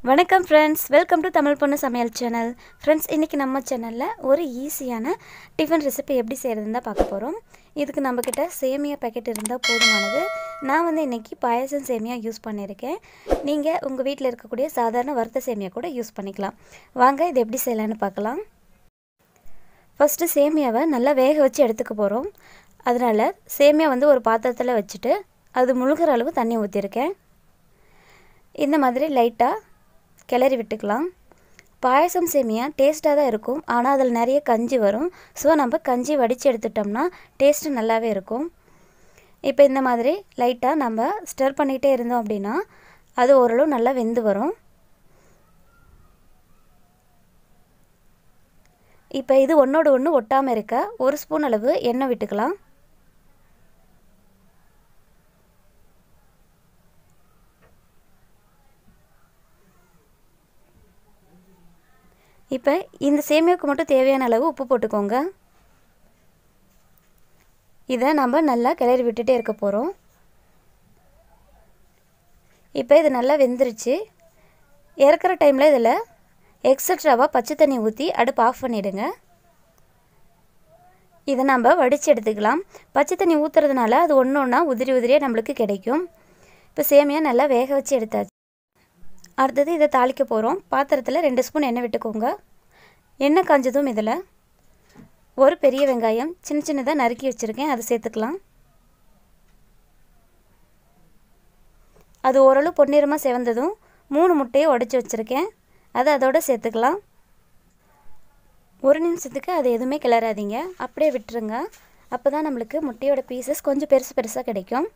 வணக்கம் friends, welcome to Tamil பொண்ணு சமையல் சேனல். ஃப்ரெண்ட்ஸ், இன்றைக்கி நம்ம சேனலில் ஒரு ஈஸியான டிஃபன் ரெசிபி எப்படி செய்கிறதுன்னு தான் பார்க்க போகிறோம். இதுக்கு நம்மக்கிட்ட சேமியா பேக்கெட் இருந்தால் போதுமானது. நான் இன்றைக்கி பாயசம் சேமியா யூஸ் பண்ணியிருக்கேன். நீங்கள் உங்கள் வீட்டில் இருக்கக்கூடிய சாதாரண வறுத்த சேமியா கூட யூஸ் பண்ணிக்கலாம். வாங்க இது எப்படி செய்யலான்னு பார்க்கலாம். ஃபஸ்ட்டு சேமியாவை நல்லா வேக வச்சு எடுத்துக்க போகிறோம். அதனால் சேமியா ஒரு பாத்திரத்தில் வச்சுட்டு அது முழுகிற அளவு தண்ணி ஊற்றிருக்கேன். இந்த மாதிரி லைட்டாக கிளறி விட்டுக்கலாம். பாயசம் சேமியா டேஸ்ட்டாக தான் இருக்கும், ஆனால் அதில் நிறைய கஞ்சி வரும். ஸோ நம்ம கஞ்சி வடித்து எடுத்துட்டோம்னா டேஸ்ட்டு நல்லாவே இருக்கும். இப்போ இந்த மாதிரி லைட்டாக நம்ம ஸ்டர் பண்ணிகிட்டே இருந்தோம் அப்படின்னா அது ஓரளவு நல்லா வெந்து வரும். இப்போ இது ஒன்றோடு ஒன்று ஒட்டாமல் இருக்க 1 ஸ்பூன் அளவு எண்ணெய் விட்டுக்கலாம். இப்போ இந்த சேமியாவுக்கு மட்டும் தேவையான அளவு உப்பு போட்டுக்கோங்க. இதை நம்ம நல்லா கிளறி விட்டுட்டே இருக்க போகிறோம். இப்போ இது நல்லா வெந்துருச்சு. இறக்குற டைமில் இதில் எக்ஸ்ட்ராவாக பச்சை தண்ணி ஊற்றி அடுப்பு ஆஃப் பண்ணிவிடுங்க. இதை நம்ம வடித்து எடுத்துக்கலாம். பச்சை தண்ணி ஊற்றுறதுனால அது ஒன்று ஒன்றா உதிரி உதிரியாக நம்மளுக்கு கிடைக்கும். இப்போ சேமியா நல்லா வேக வச்சு எடுத்தாச்சு. அடுத்தது இதை தாளிக்க போகிறோம். பாத்திரத்தில் 2 ஸ்பூன் எண்ணெய் விட்டுக்கோங்க. எண்ணெய் காஞ்சதும் இதில் ஒரு பெரிய வெங்காயம் சின்ன சின்னதாக நறுக்கி வச்சுருக்கேன், அதை சேர்த்துக்கலாம். அது ஓரளவு பொன்னிறமாக செவந்ததும் 3 முட்டையை உடைச்சி வச்சுருக்கேன், அதை அதோடு சேர்த்துக்கலாம். 1 நிமிஷத்துக்கு அதை எதுவுமே கிளறாதீங்க, அப்படியே விட்டுருங்க. அப்போ தான் நம்மளுக்கு முட்டையோட பீசஸ் கொஞ்சம் பெருசு பெருசாக கிடைக்கும்.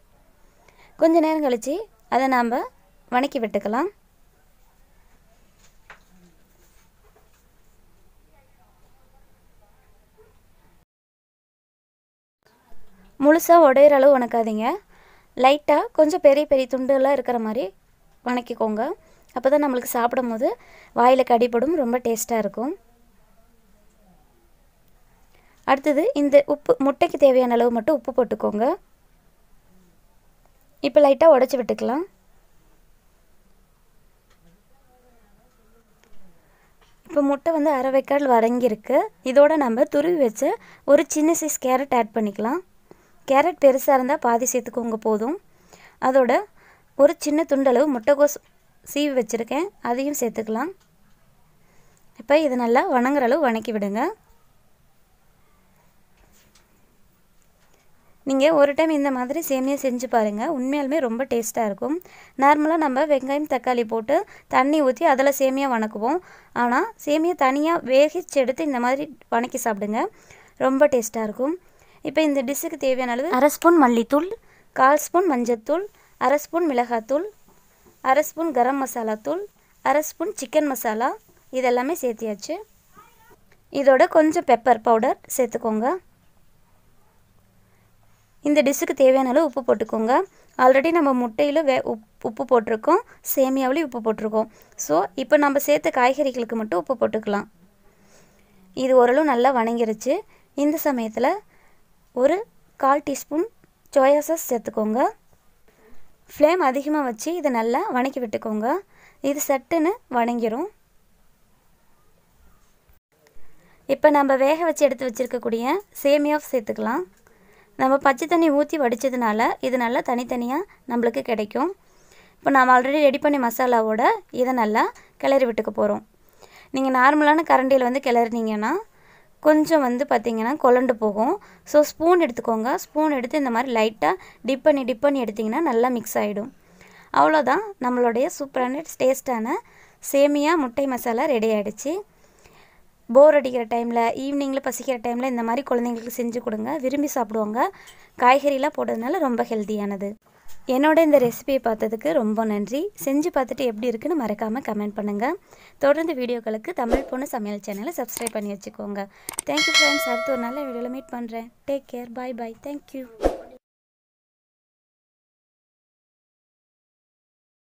கொஞ்சம் நேரம் கழித்து அதை நாம் வணக்கி விட்டுக்கலாம். முழுசாக உடையிற அளவு வணக்காதீங்க. லைட்டாக கொஞ்சம் பெரிய பெரிய துண்டுகளாக இருக்கிற மாதிரி வணக்கிக்கோங்க. அப்போ தான் நம்மளுக்கு சாப்பிடும் போது வாயில் கடிப்படும், ரொம்ப டேஸ்ட்டாக இருக்கும். அடுத்தது இந்த உப்பு, முட்டைக்கு தேவையான அளவு மட்டும் உப்பு போட்டுக்கோங்க. இப்போ லைட்டாக உடைச்சி விட்டுக்கலாம். இப்போ முட்டை அரை வேக்காடு வதங்கியிருக்கு. இதோட நம்ம துருவி வச்சு ஒரு சின்ன சைஸ் கேரட் ஆட் பண்ணிக்கலாம். கேரட் பெருசாக இருந்தால் பாதி சேர்த்துக்கோங்க போதும். அதோட ஒரு சின்ன துண்டளவு முட்டைக்கோஸ் சீவி வச்சுருக்கேன், அதையும் சேர்த்துக்கலாம். இப்போ இது நல்லா வணங்குற அளவு வணக்கி விடுங்க. நீங்கள் ஒரு டைம் இந்த மாதிரி சேமியா செஞ்சு பாருங்கள், உண்மையாலுமே ரொம்ப டேஸ்ட்டாக இருக்கும். நார்மலாக நம்ம வெங்காயம் தக்காளி போட்டு தண்ணி ஊற்றி அதில் சேமியா வணக்குவோம். ஆனால் சேமியா தனியாக வேகிச்சு எடுத்து இந்த மாதிரி வணக்கி சாப்பிடுங்க, ரொம்ப டேஸ்ட்டாக இருக்கும். இப்போ இந்த டிஷ்ஷுக்கு தேவையான அளவு 1/2 ஸ்பூன் மல்லித்தூள், 1/4 ஸ்பூன் மஞ்சத்தூள், 1/2 ஸ்பூன் மிளகாத்தூள், 1/2 ஸ்பூன் கரம் மசாலா தூள், 1/2 ஸ்பூன் சிக்கன் மசாலா, இதெல்லாமே சேர்த்தியாச்சு. இதோட கொஞ்சம் பெப்பர் பவுடர் சேர்த்துக்கோங்க. இந்த டிஷ்ஷுக்கு தேவையான அளவு உப்பு போட்டுக்கோங்க. ஆல்ரெடி நம்ம முட்டையில் உப்பு போட்டிருக்கோம், சேமியாவிலையும் உப்பு போட்டிருக்கோம். ஸோ இப்போ நம்ம சேர்த்த காய்கறிகளுக்கு மட்டும் உப்பு போட்டுக்கலாம். இது ஓரளவு நல்லா வணங்கிருச்சு. இந்த சமயத்தில் ஒரு 1/4 டீஸ்பூன் சோயா சாஸ் சேர்த்துக்கோங்க. ஃப்ளேம் அதிகமாக வச்சு இதை நல்லா வணக்கி விட்டுக்கோங்க. இது சட்டுன்னு வணங்கிரும். இப்போ நம்ம வேக வச்சு எடுத்து வச்சுருக்கக்கூடிய சேமியா சேர்த்துக்கலாம். நம்ம பச்சை தண்ணி ஊற்றி வடித்ததுனால இது நல்லா தனித்தனியாக நம்மளுக்கு கிடைக்கும். இப்போ நாம் ஆல்ரெடி ரெடி பண்ணி மசாலாவோட இதை நல்லா கிளறி விட்டுக்க போகிறோம். நீங்கள் நார்மலான கரண்டியில் கிளறினீங்கன்னா கொஞ்சம் பார்த்திங்கன்னா குழண்டு போகும். ஸோ ஸ்பூன் எடுத்துக்கோங்க. ஸ்பூன் எடுத்து இந்த மாதிரி லைட்டாக டிப் பண்ணி எடுத்திங்கன்னா நல்லா மிக்ஸ் ஆகிடும். அவ்வளோதான், நம்மளுடைய சூப்பரான டேஸ்ட்டான சேமியா முட்டை மசாலா ரெடி ஆகிடுச்சு. போர் அடிக்கிற டைமில், ஈவினிங்கில் பசிக்கிற டைமில் இந்த மாதிரி குழந்தைங்களுக்கு செஞ்சு கொடுங்க, விரும்பி சாப்பிடுவாங்க. காய்கறிலாம் போட்டதுனால ரொம்ப ஹெல்த்தியானது. என்னோட இந்த ரெசிபியை பார்த்ததுக்கு ரொம்ப நன்றி. செஞ்சு பார்த்துட்டு எப்படி இருக்குன்னு மறக்காமல் கமெண்ட் பண்ணுங்கள். தொடர்ந்து வீடியோக்களுக்கு தமிழ் பொண்ணு சமையல் சேனலை சப்ஸ்கிரைப் பண்ணி வச்சுக்கோங்க. Thank you friends. அடுத்து ஒரு நல்ல வீடியோவில் மீட் பண்ணுறேன். Take care. Bye bye. Thank you.